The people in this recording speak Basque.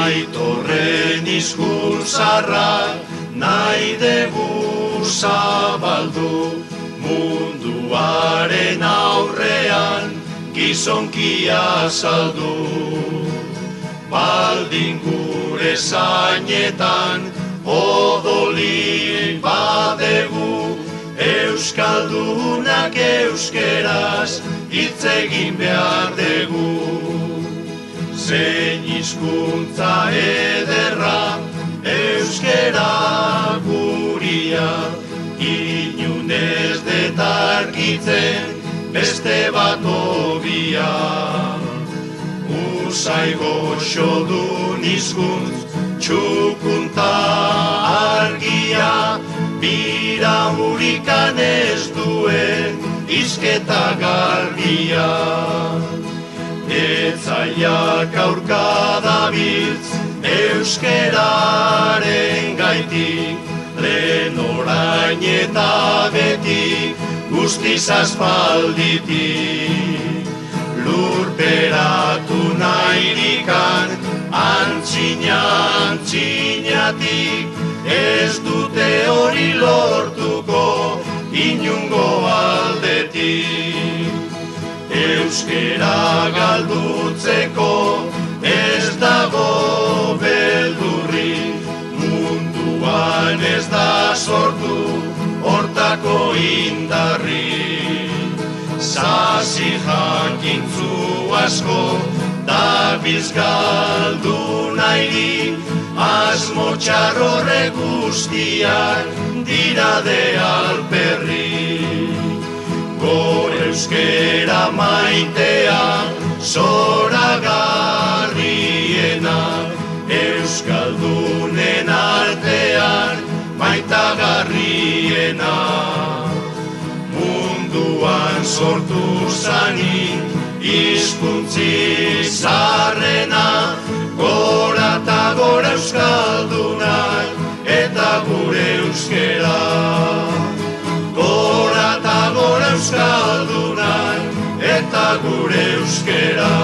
Aitorren hizkuntzarra nahi dugu zabaldu, munduaren aurrean gizonkia saldu. Baldin gure zainetan odolik badegu, euskaldunak euskeraz hitz egin behar dugu. Zein hizkuntza ederra euskera guria, inun ez detarkitzen beste bat hobia. Usai goxodun hizkuntz txukunta argia, bira hurikan ez duen hizketa garbia. Etzaiak aurka dabiltz euskeraren gaitik, lehen orain eta beti guztiz aspalditik. Lurperatu nahirikan antzinatik, ez dute hori lortuko inungo aldetik. Euskera galdutzeko ez dago beldurrik, munduan ez da sortu hortako indarrik. Sasi jakintzu asko dabiltz galdu nahirik, asmo txarrorre guztiak dira de alperrik. Gure euskera maitea zoragarriena, euskaldunen artean maitagarriena. Munduan sortu zanik hizkuntzi zaharrena, gora eta gora euskaldunak eta gure euskera. Gora eta gora euskaldunak eta gure euskera.